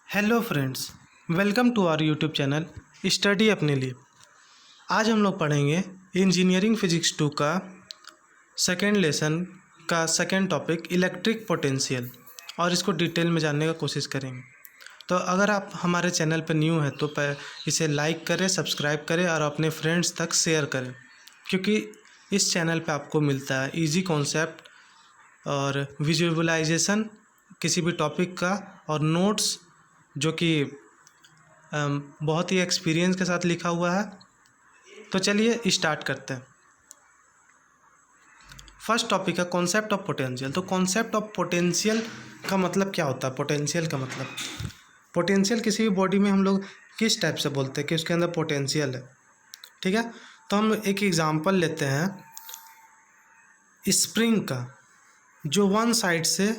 Hello friends, welcome to our YouTube channel study अपने लिए। आज हम लोग पढ़ेंगे इंजीनियरिंग फिजिक्स 2 का सेकेंड लेसन का सेकेंड टॉपिक इलेक्ट्रिक पोटेंशियल, और इसको डिटेल में जानने का कोशिश करेंगे। तो अगर आप हमारे चैनल पर न्यू हैं तो इसे लाइक करें, सब्सक्राइब करें और अपने फ्रेंड्स तक शेयर करें, क्योंकि इस चैनल पर आपको मिलता है इजी कॉन्सेप्ट और विजुअलाइजेशन किसी भी टॉपिक का, और नोट्स जो कि बहुत ही एक्सपीरियंस के साथ लिखा हुआ है। तो चलिए स्टार्ट करते हैं। फर्स्ट टॉपिक है कॉन्सेप्ट ऑफ पोटेंशियल। तो कॉन्सेप्ट ऑफ पोटेंशियल का मतलब क्या होता है? पोटेंशियल का मतलब, पोटेंशियल किसी भी बॉडी में हम लोग किस टाइप से बोलते हैं कि उसके अंदर पोटेंशियल है। ठीक है, तो हम एक एग्जांपल लेते हैं स्प्रिंग का, जो वन साइड से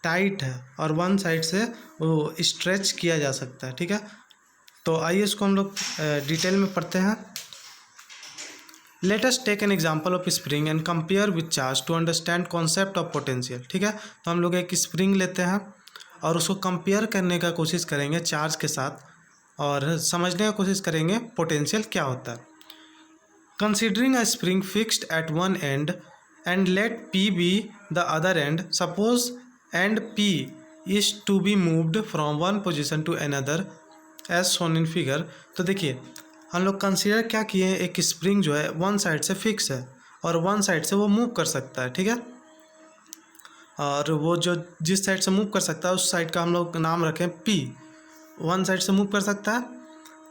टाइट है और वन साइड से वो स्ट्रेच किया जा सकता है। ठीक है, तो आइए इसको हम लोग डिटेल में पढ़ते हैं। Let us take an example of spring and compare with charge to understand concept of potential. ठीक है, तो हम लोग एक स्प्रिंग लेते हैं और उसको कंपेयर करने का कोशिश करेंगे चार्ज के साथ, और समझने का कोशिश करेंगे पोटेंशियल क्या होता है। Considering a spring fixed at one and and let P be the other end, suppose and P is to be moved from one position to another as shown in figure। तो देखिए हम लोग consider क्या किए हैं, एक spring जो है वन साइड से फिक्स है और वन साइड से वो मूव कर सकता है। ठीक है, और वो जो जिस साइड से मूव कर सकता है उस साइड का हम लोग नाम रखें P, वन साइड से मूव कर सकता है।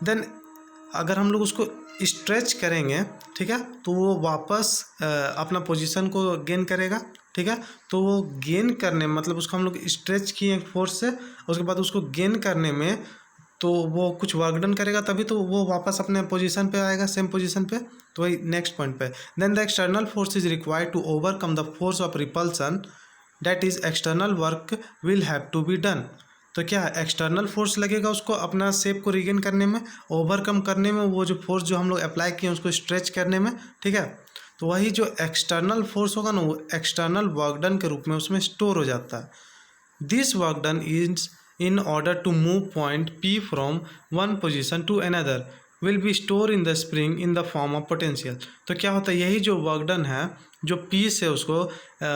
देन अगर हम लोग उसको स्ट्रेच करेंगे, ठीक है, तो वो वापस अपना पोजीशन को गेन करेगा। ठीक है, तो वो गेन करने मतलब उसको हम लोग स्ट्रेच किए फोर्स से, उसके बाद उसको गेन करने में तो वो कुछ वर्क डन करेगा, तभी तो वो वापस अपने पोजीशन पे आएगा, सेम पोजीशन पे। तो वही नेक्स्ट पॉइंट पे, then the external force is required to overcome the force of repulsion, that is external work will have to be done. तो क्या एक्सटर्नल फोर्स लगेगा उसको अपना शेप को रिगेन करने में, ओवरकम करने में, वो जो फोर्स जो हम लोग अप्लाई किए उसको स्ट्रेच करने में। ठीक है, तो वही जो एक्सटर्नल फोर्स होगा ना, वो एक्सटर्नल वर्क डन के रूप में उसमें स्टोर हो जाता है। This work done is in order to move point P from one position to another will be store in the spring in the form of potential. तो क्या होता है, यही जो वर्क डन है जो P से उसको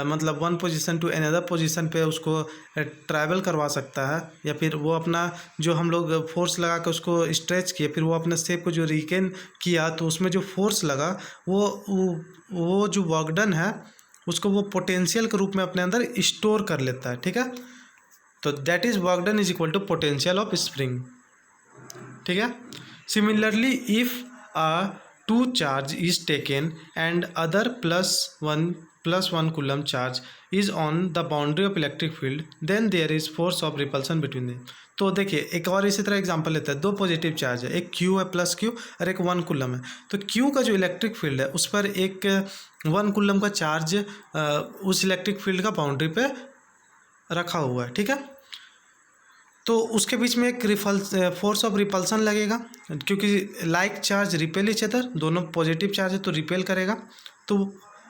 मतलब one position to another position पे उसको ट्रैवल करवा सकता है, या फिर वो अपना जो हम लोग फोर्स लगा कर उसको स्ट्रेच किए, फिर वो अपने शेप को जो रिगेन किया तो उसमें जो फोर्स लगा वो जो वर्क डन है उसको वो पोटेंशियल के रूप में अपने अंदर स्टोर कर लेता है। ठीक है, तो that is work done is equal to potential of spring. ठीक है, similarly if a two charge is taken and other plus one coulomb charge is on the boundary of electric field, then there is force of repulsion between them. तो देखिए एक और इसी तरह example लेते हैं, दो पॉजिटिव चार्ज है, एक Q है प्लस Q और एक वन कूलम है। तो Q का जो इलेक्ट्रिक फील्ड है उस पर एक वन कूलम का चार्ज उस इलेक्ट्रिक फील्ड का बाउंड्री पे रखा हुआ है। ठीक है, तो उसके बीच में एक फोर्स ऑफ रिपल्सन लगेगा, क्योंकि like charge repel each other, दोनों पॉजिटिव चार्ज है तो रिपेल करेगा। तो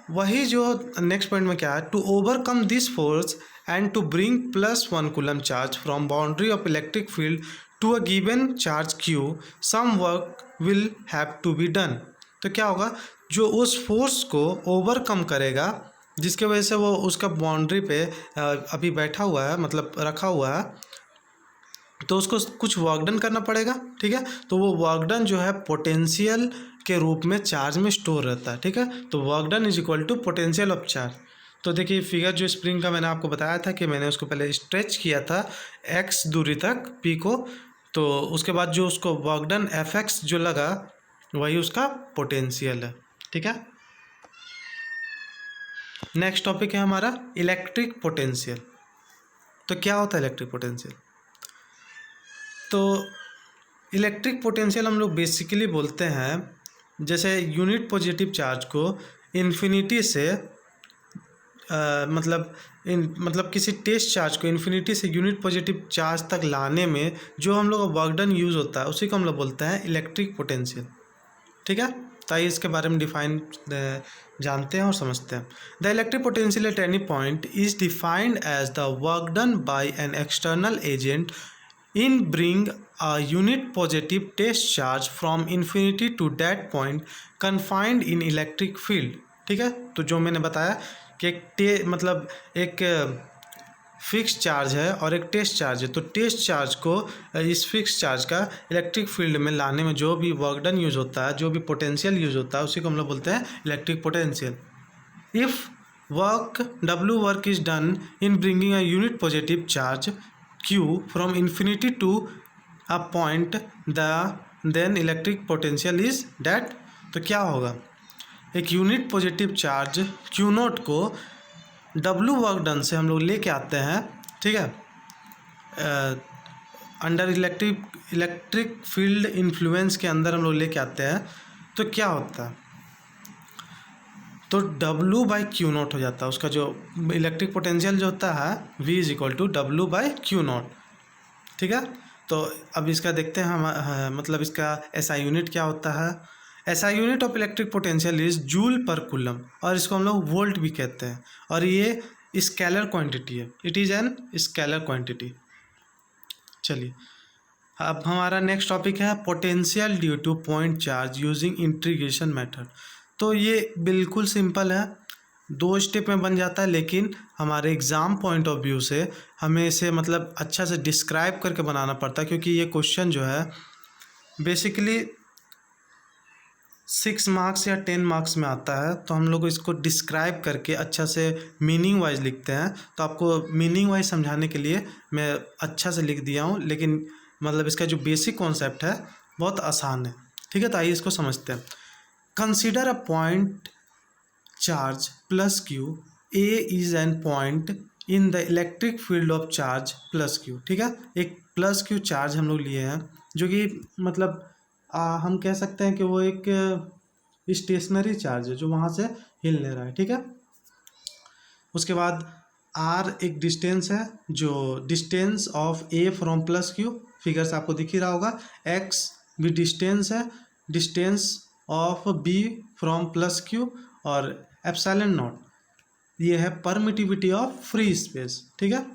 वही जो नेक्स्ट पॉइंट में क्या है, to overcome this force and to bring plus one coulomb charge from boundary of electric field to a given charge Q, some work will have to be done. तो क्या होगा, जो उस फोर्स को overcome करेगा जिसके वजह से वो उसका बाउंड्री पे अभी बैठा हुआ है, मतलब रखा हुआ है, तो उसको कुछ वर्क डन करना पड़ेगा। ठीक है, तो वो वर्क डन जो है पोटेंशियल के रूप में चार्ज में स्टोर रहता है। ठीक है, तो work done is equal to potential of charge. तो देखिए फिगर जो स्प्रिंग का मैंने आपको बताया था कि मैंने उसको पहले स्ट्रेच किया था x दूरी तक P को, तो उसके बाद जो उसको वर्क डन Fx जो लगा वही उसका पोटेंशियल है। ठीक है, नेक्स्ट टॉपिक है हमारा इलेक्ट्रिक पोटेंशियल। तो क्या होता है इलेक्ट्रिक पोटेंशियल? तो इलेक्ट्रिक पोटेंशियल हम लोग बेसिकली बोलते हैं जैसे यूनिट पॉजिटिव चार्ज को इन्फिनिटी से मतलब किसी टेस्ट चार्ज को इन्फिनिटी से यूनिट पॉजिटिव चार्ज तक लाने में जो हम लोग का वर्क डन यूज़ होता है उसी को हम लोग बोलते हैं इलेक्ट्रिक पोटेंशियल। ठीक है, तो आइए इसके बारे में डिफाइन जानते हैं और समझते हैं। The electric potential at any point is defined as the work done by an external agent in bring a unit positive test charge from infinity to that point confined in electric field. ठीक है, तो जो मैंने बताया कि मतलब एक fix charge है और एक टेस्ट चार्ज है, तो टेस्ट चार्ज को इस फिक्स चार्ज का इलेक्ट्रिक फील्ड में लाने में जो भी वर्क डन यूज होता है, जो भी पोटेंशियल यूज होता है, उसी को हम लोग बोलते हैं electric potential. If W work is done in bringing a unit positive charge Q from infinity to a point, then electric potential is that। तो क्या होगा, एक unit positive charge Q note को W वर्क डन से हम लोग लेके आते हैं, ठीक है, अंडर इलेक्ट्रिक फील्ड इन्फ्लुएंस के अंदर हम लोग लेके आते हैं, तो क्या होता है, तो W/Q नॉट हो जाता है। उसका जो इलेक्ट्रिक पोटेंशियल जो होता है V = W/Q नॉट। ठीक है, तो अब इसका देखते हैं हम, मतलब इसका SI यूनिट क्या होता है। SI unit of electric potential is joule पर कूलम, और इसको हम लोग वोल्ट भी कहते हैं, और ये स्केलर क्वांटिटी है, it is an scalar quantity. चलिए, अब हमारा नेक्स्ट टॉपिक है potential due to point charge using integration method. तो ये बिल्कुल सिंपल है, 2 स्टेप में बन जाता है, लेकिन हमारे एग्ज़ाम पॉइंट ऑफ व्यू से हमें इसे मतलब अच्छा से डिस्क्राइब करके बनाना पड़ता है, क्योंकि ये क्वेश्चन जो है बेसिकली 6 मार्क्स या 10 मार्क्स में आता है। तो हम लोग इसको डिस्क्राइब करके अच्छा से मीनिंग वाइज लिखते हैं। तो आपको मीनिंग वाइज समझाने के लिए मैं अच्छा से लिख दिया हूँ, लेकिन मतलब इसका जो बेसिक कॉन्सेप्ट है बहुत आसान है। ठीक है, तो आइए इसको समझते हैं। Consider a point charge plus Q, A is an point in the electric field of charge plus Q. ठीक है, एक प्लस क्यू चार्ज हम लोग लिए हैं, जो कि मतलब हम कह सकते हैं कि वो एक स्टेशनरी चार्ज है जो वहाँ से हिल ले रहा है। ठीक है, उसके बाद R एक डिस्टेंस है, जो distance of A from plus Q, figure से आपको दिख ही रहा होगा। X भी डिस्टेंस है, distance of B from plus q, और एप्सिलॉन नॉट ये है परमिटिविटी ऑफ फ्री स्पेस। ठीक है,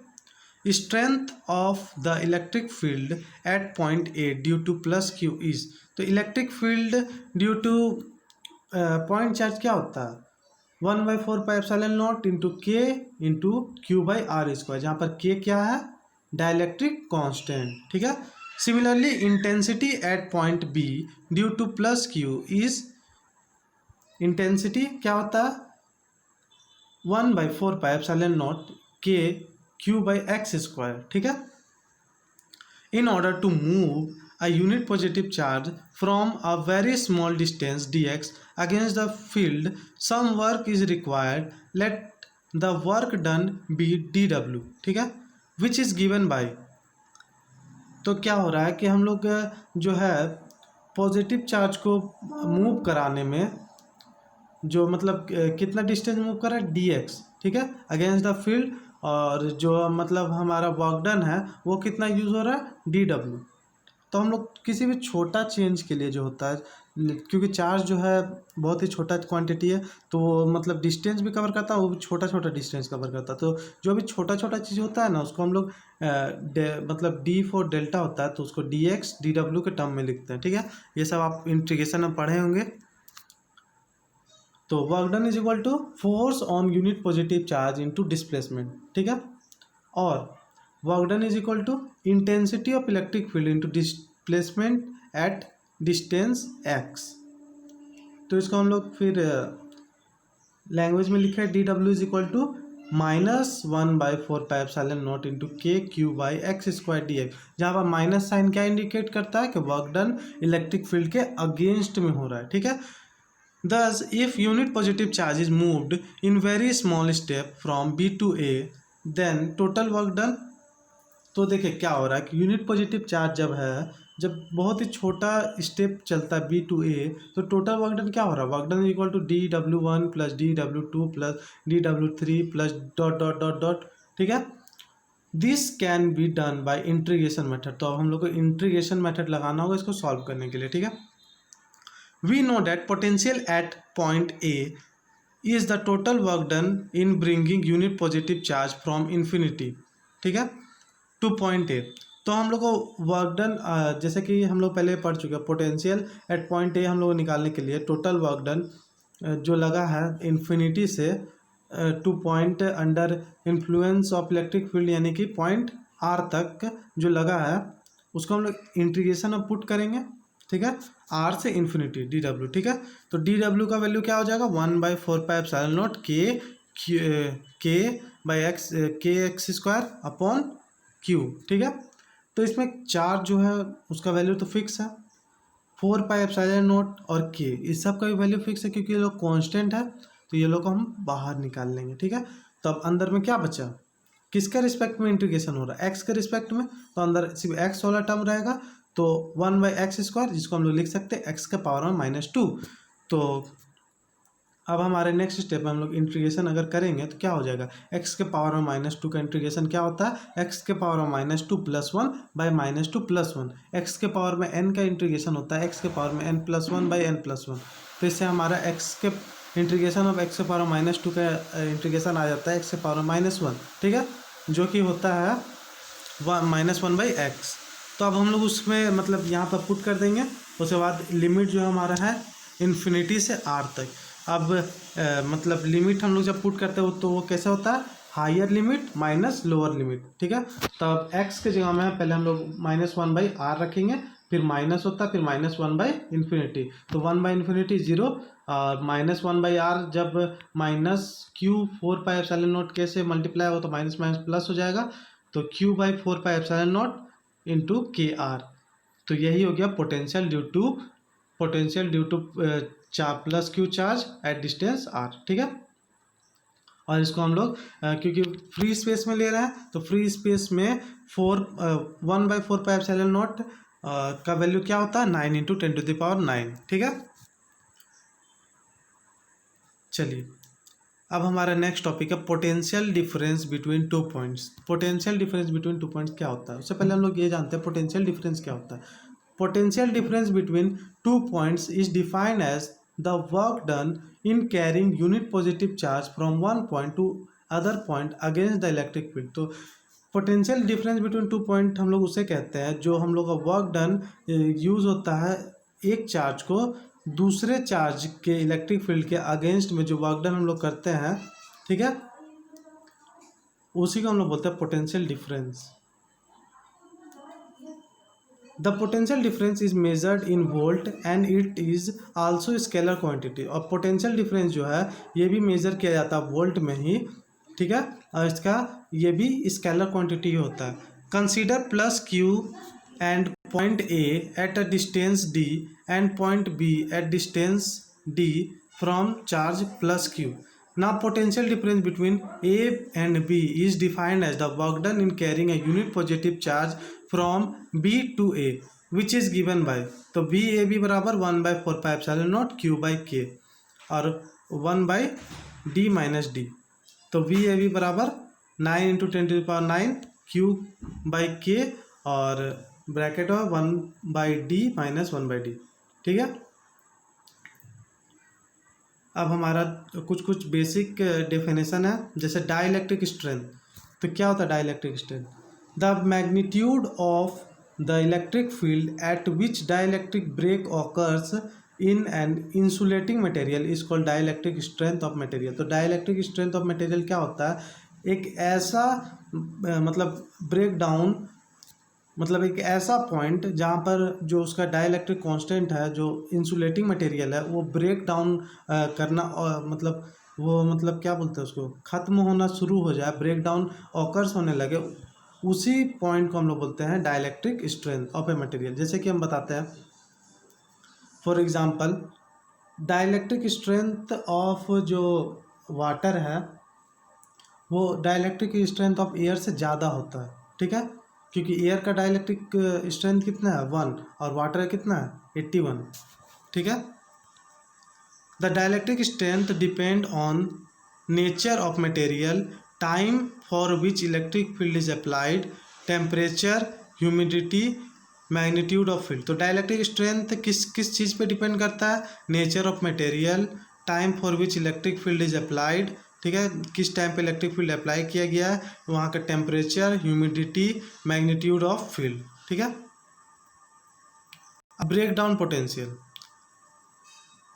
strength of the electric field at point A due to plus q is. तो electric field due to point charge क्या होता है, 1/4πε0 into K into Q/R², जहाँ पर K क्या है, डाइलेक्ट्रिक कांस्टेंट। ठीक है, similarly intensity at point B due to plus q is, intensity क्या होता है, 1/4πε0 K Q/x²। ठीक है, in order to move a unit positive charge from a very small distance dx against the field, some work is required, let the work done be dw। ठीक है, which is given by। तो क्या हो रहा है कि हम लोग जो है पॉजिटिव चार्ज को मूव कराने में जो मतलब कितना डिस्टेंस मूव कर रहा है, dx। ठीक है, अगेंस्ट द फील्ड, और जो मतलब हमारा वर्क डन है वो कितना यूज़ हो रहा है, dw। तो हम लोग किसी भी छोटा चेंज के लिए जो होता है, क्योंकि चार्ज जो है बहुत ही छोटा क्वांटिटी है, तो वो मतलब डिस्टेंस भी कवर करता है, वो भी छोटा छोटा डिस्टेंस कवर करता है। तो जो भी छोटा छोटा चीज़ होता है ना, उसको हम लोग मतलब D फॉर डेल्टा होता है, तो उसको dx dw के टर्म में लिखते हैं। ठीक है, ये सब आप इंटीग्रेशन में पढ़े होंगे। तो work done is equal to force on unit positive charge into displacement. ठीक है, और work done is equal to intensity of electric field into displacement at distance x। तो इसको हम लोग फिर लैंग्वेज में लिखे dw is equal to -1/4πε0 into K Q/x² dx, जहाँ पर माइनस साइन क्या इंडिकेट करता है कि वर्क डन इलेक्ट्रिक फील्ड के अगेंस्ट में हो रहा है। ठीक है, thus if unit positive charge is moved in very small step from B to A, then total work done। तो देखिए क्या हो रहा है कि यूनिट पॉजिटिव चार्ज जब बहुत ही छोटा स्टेप चलता है B to A, तो टोटल वर्क डन क्या हो रहा है, work done equal to dw1 plus dw2 plus dw3 plus dot dot dot dot. ठीक है, this can be done by integration method. तो अब हम लोग को इंटीग्रेशन मेथड लगाना होगा इसको सॉल्व करने के लिए। ठीक है, we know that potential at point A is the total work done in bringing unit positive charge from infinity, ठीक है, to point A। तो तो हम लोग को वर्क डन, जैसे कि हम लोग पहले पढ़ चुके हैं, पोटेंशियल एट पॉइंट ए हम लोग निकालने के लिए टोटल वर्क डन जो लगा है इन्फिनिटी से two point under influence of electric field यानी कि पॉइंट आर तक जो लगा है उसको हम लोग इंटीग्रेशन में पुट करेंगे, ठीक है, आर से इन्फिनिटी डी डब्ल्यू, ठीक है। तो डी डब्ल्यू का वैल्यू क्या हो जाएगा 1/4πε0 के बाई एक्स के एक्स स्क्वायर अपॉन क्यू, ठीक है। तो इसमें चार्ज जो है उसका वैल्यू तो फिक्स है 4πε0 और के, इस सब का भी वैल्यू फिक्स है क्योंकि ये लोग कॉन्स्टेंट है, तो ये लोग को हम बाहर निकाल लेंगे, ठीक है। तो अब अंदर में क्या बचा, किसके रिस्पेक्ट में इंटीग्रेशन हो रहा है, एक्स के रिस्पेक्ट में, तो अंदर सिर्फ एक्स वाला टर्म रहेगा, तो 1/x² जिसको हम लोग लिख सकते हैं एक्स के पावर में -2। तो अब हमारे नेक्स्ट स्टेप में हम लोग इंटीग्रेशन अगर करेंगे तो क्या हो जाएगा, एक्स के पावर में -2 का इंटीग्रेशन क्या होता है, एक्स के पावर में -2 + 1 बाई -2 + 1, एक्स के पावर में n का इंटीग्रेशन होता है एक्स के पावर में n + 1 बाई n + 1। तो इससे हमारा एक्स के इंटीग्रेशन ऑफ एक्स के पावर में -2 का इंटीग्रेशन आ जाता है एक्स के पावर में -1, ठीक है, जो कि होता है -1/x। तो अब हम लोग उसमें मतलब यहाँ पर पुट कर देंगे, उसके बाद लिमिट जो हमारा है इन्फिनिटी से आर तक। अब मतलब लिमिट हम लोग जब पुट करते हो तो वो कैसे होता है, higher limit minus lower limit, ठीक है। तब एक्स के जगह में पहले हम लोग -1/r रखेंगे, फिर माइनस होता है, फिर -1/∞, तो 1/∞ 0 और -1/r जब -q 4πε0 के से मल्टीप्लाई हो तो माइनस माइनस प्लस हो जाएगा, तो q/4πε0 इंटू के आर। तो यही हो गया potential due to plus Q charge at distance R, ठीक है। और इसको हम लोग क्योंकि फ्री स्पेस में ले रहे हैं तो फ्री स्पेस में 1/4πε0 का वैल्यू क्या होता है 9 × 10⁹, ठीक है। चलिए अब हमारा नेक्स्ट टॉपिक है potential difference between two points. Potential difference between two points क्या होता है, उससे पहले हम लोग ये जानते हैं पोटेंशियल डिफरेंस क्या होता है। Potential difference between two points is defined as the work done in carrying unit positive charge from one point to other point against the electric field. तो potential difference between two point हम लोग उसे कहते हैं जो हम लोग का वर्क डन यूज़ होता है एक चार्ज को दूसरे चार्ज के इलेक्ट्रिक फील्ड के अगेंस्ट में जो वर्क डन हम लोग करते हैं, ठीक है, उसी को हम लोग बोलते हैं potential difference. The potential difference is measured in volt and it is also scalar quantity. और पोटेंशियल डिफरेंस जो है ये भी मेजर किया जाता है वोल्ट में ही, ठीक है, और इसका ये भी स्केलर क्वांटिटी होता है। Consider plus Q and point A at a distance d and point B at distance d from charge plus q. Now potential difference between A and B is defined as the work done in carrying a unit positive charge from B to A which is given by, तो VAB बराबर 1/4πε0 q by k और 1/d - d। तो VAB बराबर 9 × 10⁹ q by k और bracket और 1/d - 1/d, ठीक है। अब हमारा कुछ बेसिक डेफिनेशन है, जैसे डाइलेक्ट्रिक स्ट्रेंथ। तो क्या होता है dielectric strength, the magnitude of the electric field at which dielectric break occurs in an insulating material is called dielectric strength of material. तो डाइलेक्ट्रिक स्ट्रेंथ ऑफ मटेरियल क्या होता है, एक ऐसा मतलब ब्रेक डाउन, मतलब एक ऐसा पॉइंट जहाँ पर जो उसका डाइलेक्ट्रिक कांस्टेंट है जो इंसुलेटिंग मटेरियल है वो ब्रेक डाउन करना, और मतलब वो मतलब क्या बोलते हैं उसको, ख़त्म होना शुरू हो जाए, ब्रेक डाउन ऑकर्स होने लगे, उसी पॉइंट को हम लोग बोलते हैं dielectric strength of a material. जैसे कि हम बताते हैं for example dielectric strength of जो वाटर है वो डाइलेक्ट्रिक स्ट्रेंथ ऑफ एयर से ज़्यादा होता है, ठीक है, क्योंकि एयर का डाइलेक्ट्रिक स्ट्रेंथ कितना है 1 और वाटर कितना है 81, ठीक है। The dielectric strength depend on nature of material, time for which electric field is applied, temperature, humidity, magnitude of field. तो डाइलेक्ट्रिक स्ट्रेंथ किस चीज़ पे डिपेंड करता है, nature of material, time for which electric field is applied, ठीक है, किस time पे electric field apply किया गया है, वहाँ का temperature, humidity, magnitude of field. ठीक है, break down potential.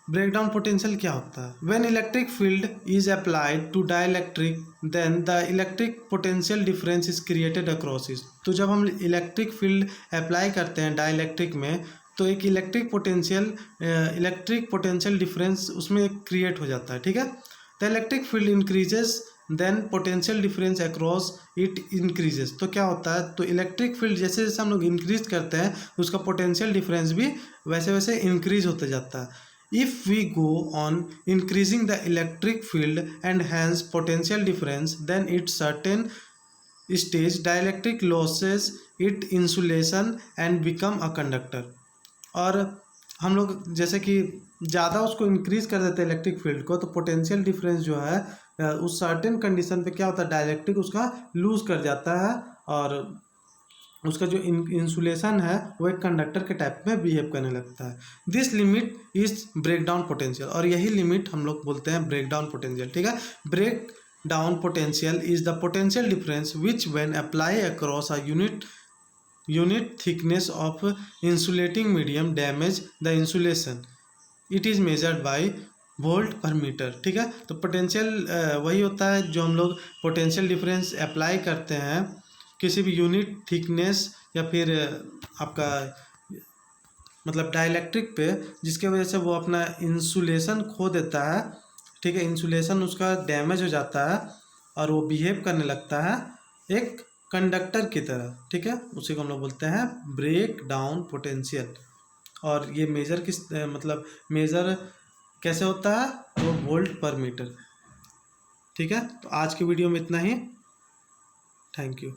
Break down potential क्या होता है? When electric field is applied to dielectric then the electric potential difference is created across it. तो जब हम इलेक्ट्रिक फील्ड अप्लाई करते हैं डाइलेक्ट्रिक में, तो एक इलेक्ट्रिक पोटेंशियल डिफरेंस उसमें क्रिएट हो जाता है। ठीक है, the electric field increases then potential difference across it increases. तो क्या होता है, तो इलेक्ट्रिक फील्ड जैसे जैसे हम लोग इंक्रीज करते हैं उसका पोटेंशियल डिफरेंस भी वैसे वैसे इंक्रीज होते जाता है। If we go on increasing the electric field and hence potential difference, then at certain stage dielectric loses its insulation and become a conductor। और हम लोग जैसे कि ज़्यादा उसको इंक्रीज कर देते हैं इलेक्ट्रिक फील्ड को, तो पोटेंशियल डिफरेंस जो है उस सर्टेन कंडीशन पे क्या होता है, डाइलेक्ट्रिक उसका लूज कर जाता है और उसका जो इंसुलेशन है वो एक कंडक्टर के टाइप में बिहेव करने लगता है। This limit is break down potential, और यही लिमिट हम लोग बोलते हैं ब्रेक डाउन पोटेंशियल। ठीक है, break down potential is the potential difference which when apply across a unit thickness of insulating medium damage the insulation. It is measured by volt per metre. ठीक है, तो potential वही होता है जो हम लोग पोटेंशियल डिफरेंस अप्लाई करते हैं किसी भी यूनिट थिकनेस या फिर आपका मतलब डाइलेक्ट्रिक पे, जिसके वजह से वो अपना इंसुलेशन खो देता है। ठीक है, इंसुलेशन उसका डैमेज हो जाता है और वो बिहेव करने लगता है एक कंडक्टर की तरह। ठीक है, उसी को हम लोग बोलते हैं ब्रेक डाउन पोटेंशियल। और ये मेजर किस मतलब मेजर कैसे होता है, वो वोल्ट पर मीटर। ठीक है, तो आज की वीडियो में इतना ही। Thank you.